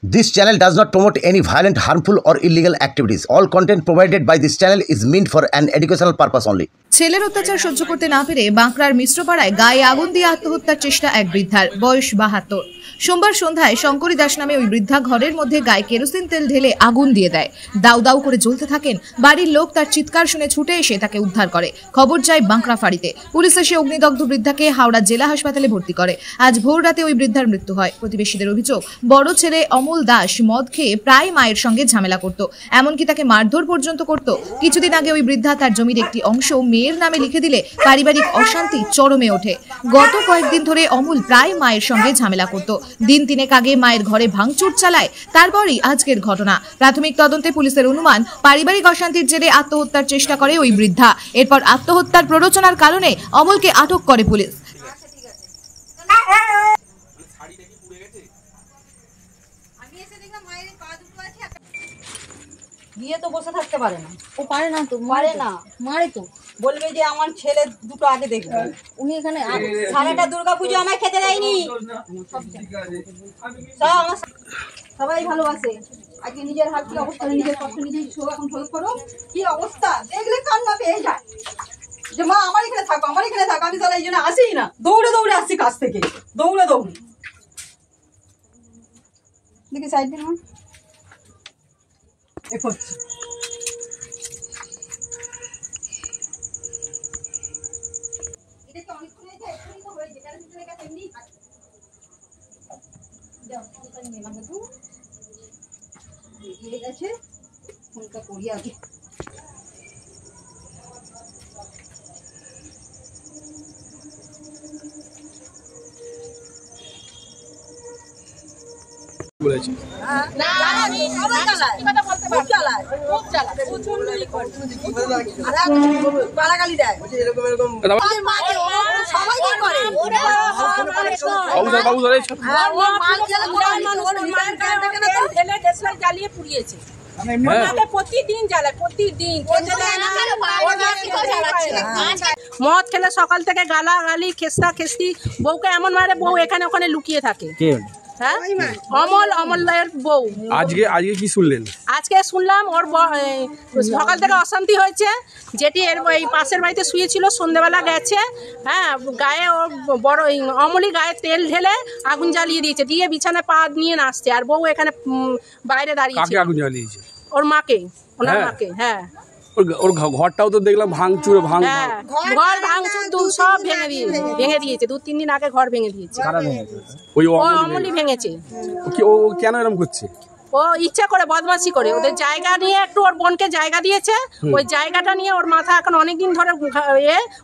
This channel does not promote any violent, harmful, or illegal activities. All content provided by this channel is meant for an educational purpose only. ছেলের অত্যাচার সহ্য করতে না পেরে বাঁকড়ার মিশ্রপাড়ায় গায়ে আগুন দিয়ে আত্মহত্যার চেষ্টা এক বৃদ্ধার, বয়স ৭২। সোমবার সন্ধ্যায় শঙ্করী দাস নামে ওই বৃদ্ধা ঘরের মধ্যে গায়ে কেরোসিন তেল ঢেলে আগুন দিয়ে দেয়। দাউ দাউ করে জ্বলতে থাকেন। বাড়ির লোক তার চিৎকার শুনে ছুটে এসে তাকে উদ্ধার করে। খবর যায় বাঁকড়া ফাঁড়িতে। পুলিশ এসে অগ্নিদগ্ধ বৃদ্ধাকে হাওড়া জেলা হাসপাতালে ভর্তি করে। আজ ভোর রাতে ওই বৃদ্ধার মৃত্যু হয়। প্রতিবেশীদের অভিযোগ, বড় ছেলে অমল দাস মদ খেয়ে প্রায় মায়ের সঙ্গে ঝামেলা করত, এমনকি তাকে মারধর পর্যন্ত করত। কিছুদিন আগে ওই বৃদ্ধা তার জমির একটি অংশ মেয়ের নামে লিখে দিলে পারিবারিক অশান্তি চরমে ওঠে। গত কয়েকদিন ধরে অমল প্রায় মায়ের সঙ্গে ঝামেলা করত। দিন তিনেক আগে মায়ের ঘরে ভাঙচুর চালায়, তারপরই আজকের ঘটনা। প্রাথমিক তদন্তে পুলিশের অনুমান, পারিবারিক অশান্তির জেরে আত্মহত্যার চেষ্টা করে ওই বৃদ্ধা। এরপর আত্মহত্যার প্ররোচনার কারণে অমলকে আটক করে পুলিশ। বিয়ে তো বসে থাকতে পারে না, ও পারে না তো, পারে না, মারে তো, বলবে যে আমার ছেলে দুটো আগে দেখবে। উনি এখানে সারাটা দুর্গাপুজো আমায় খেতে দেয়নি। সবাই ভালোবাসে, আজকে নিজের হাত কি অবস্থা, নিজের কষ্ট নিজেই এখন ভোগ করো। কি অবস্থা দেখলে কান্না পেয়ে যায় যে মা আমার এখানে থাকো, আমার এখানে থাকো। আমি তাহলে এই জন্য আসিই না, দৌড়ে দৌড়ে আসছি কাছ থেকে, দৌড়ে দৌড়ে। দেখি সাইড দিন করছি। ফোনটা করি আগে। বলেছি গালাগালি দেয়। জ্বালিয়ে পুড়িয়েছে, প্রতিদিন জ্বালায়, প্রতিদিন মদ খেলে সকাল থেকে গালাগালি, খেস্তা খেস্তি, বউকে এমন মারে বউ এখানে ওখানে লুকিয়ে থাকে। অমলের বউ। আজকে কি শুনলেন? আজকে শুনলাম ওর সকাল থেকে অশান্তি হয়েছে। যেটি এর এই পাশের বাড়িতে শুয়েছিল, সন্ধ্যেবেলা গেছে, হ্যাঁ, গায়ে ওর বড় অমলি গায়ে তেল ঢেলে আগুন জ্বালিয়ে দিয়েছে, দিয়ে বিছানায় পা নিয়ে নাচছে, আর বউ এখানে বাইরে দাঁড়িয়েছে। আগুন জ্বালিয়েছে ওর মাকে, ওনার মাকে। হ্যাঁ, ওর ঘরটাও তো দেখলাম ভাঙচুর, ঘর ভাঙচুর সব ভেঙে দিয়েছে। 2-3 দিন আগে ঘর ভেঙে দিয়েছে। ওই অমলি ভেঙেছে। ও কেন এরকম করছে? ও ইচ্ছা করে, বদমাশি করে। ওদের জায়গা নিয়ে একটু ওর বোনকে জায়গা দিয়েছে, ওই জায়গাটা নিয়ে ওর মাথা এখন অনেকদিন ধরে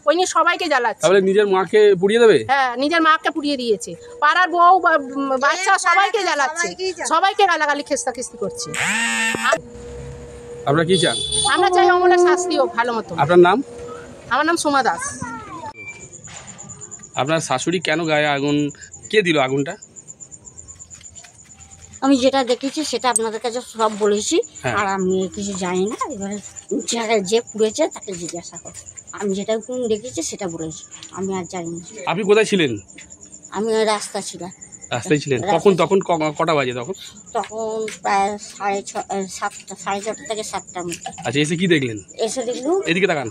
ওই নিয়ে সবাইকে জ্বালাচ্ছে। তাহলে নিজের মাকে পুড়িয়ে দেবে? হ্যাঁ, নিজের মাকে পুড়িয়ে দিয়েছে। পাড়ার বউ বাচ্চা সবাইকে জ্বালাচ্ছে, সবাইকে গালাগালি খেস্তা খেস্তি করছে। আপনারা কি চান? আমরা চাই অমলের শাস্তি হোক ভালো মতো। আপনার নাম? আমার নাম সোমা দাস। আপনার শাশুড়ি কেন গায়ে আগুন, কে দিল আগুনটা? আমি যেটা দেখেছি সেটা আপনাদের কাছে সব বলেছি, আর আমি কিছু জানি না। এবারে যে পুড়েছে তাকে জিজ্ঞাসা করো। আমি যেটা দেখেছি সেটা বলেছি, আমি আর জানি না। আপনি কোথায় ছিলেন? আমি রাস্তায় ছিলাম। রাস্তায় ছিলেন তখন কটা বাজে? তখন প্রায় 6:30 থেকে 7টার মধ্যে। আচ্ছা, এসে কি দেখলেন? এসে দেখলাম, এদিকে তাকান,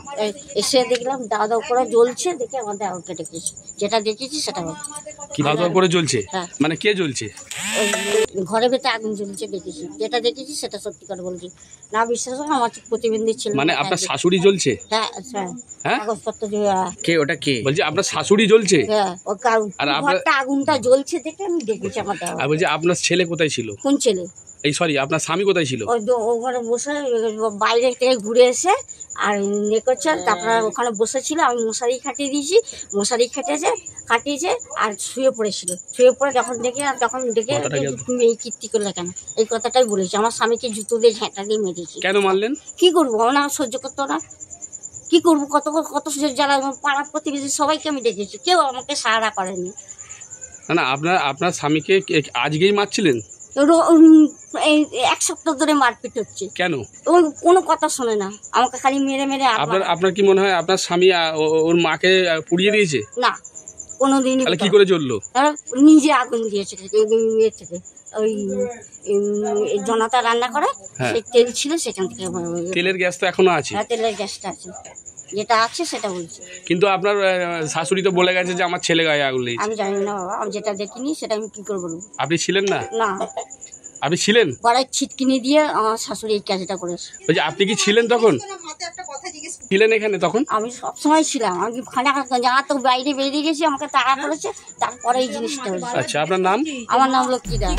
এসে দেখলাম দাও দাও করে জ্বলছে, দেখে আমাদের আগুনকে ডেকেছি। যেটা দেখেছি সেটা বল। কি দাও দাও করে জ্বলছে? মানে কে জ্বলছে? ঘরের ভেতরে আগুন জ্বলছে দেখেছি, যেটা দেখেছি সেটা সত্যি করে বলছি। না বিশ্বাস হয় আমার প্রতিবন্ধী ছিল। মানে আপনার শাশুড়ি জ্বলছে? হ্যাঁ, কাগজপত্র দিয়ে। কে ওটা? কে বলছি আপনার শাশুড়ি জ্বলছে? হ্যাঁ, আগুনটা জ্বলছে দেখে আমি দেখেছি। আমার আর বলছি আপনার ছেলে কোথায় ছিল? কোন ছেলে? এই সরি, আপনার স্বামী কোথায় ছিল? ওখানে বসে বাইরে থেকে ঘুরে এসে আর ইয়ে করছে, তারপরে ওখানে বসেছিল। আমি মশারি খাটিয়ে দিয়েছি, মশারি খাটিয়েছে আর শুয়ে পড়েছিল। শুয়ে পড়ে যখন দেখে তুমি এই কীর্তি করলে কেন, এই কথাটাই বলেছি। আমার স্বামীকে জুতো দিয়ে ঝেঁটা দিয়ে মেরেছি। কেন মারলেন? কি করবো, আমার সহ্য করতো না। কি করবো, কত যারা পাড়া প্রতিবেশী সবাইকে আমি দেখেছি, কেউ আমাকে সাহায্য করেনি। না, আপনার স্বামীকে আজকেই মারছিলেন? এক সপ্তাহ ধরে মারপিট হচ্ছে। কেন? কোনো কথা শোনে না, আমাকে খালি মেরে মেরে। আপনার কি মনে হয় আপনার স্বামী ওর মাকে পুড়িয়ে দিয়েছে? না, কোনোদিন। তাহলে কি করে জ্বললো? নিজে আগুন দিয়েছে ইয়ে থেকে, ওই জনতা রান্না করে হ্যাঁ। সেই তেল ছিল সেখান থেকে তেলের গ্যাস তো এখনো আছে, তেলের গ্যাসটা আছে, যেটা আছে সেটা বলছি। কিন্তু আপনার শাশুড়ি তো বলে গেছে যে আমার ছেলে গায়ে আগুন লেগেছে। আমি জানি না বাবা, আমি যেটা দেখিনি সেটা আমি কি করে বলবো। আপনি ছিলেন না? না, আপনি ছিলেন? পাড়ায় ছিটকিনি দিয়ে আমার শাশুড়ি এই কাজটা করেছে। ওই যে আপনি কি ছিলেন তখন? ছিলেন এখানে তখন? আমি সবসময় ছিলাম, আমি খানা যা তো বাইরে বেরিয়ে গেছি, আমাকে তাড়া করেছে, তারপরে এই জিনিসটা হয়েছে। আচ্ছা, আপনার নাম? আমার নাম লক্ষ্মী দাস।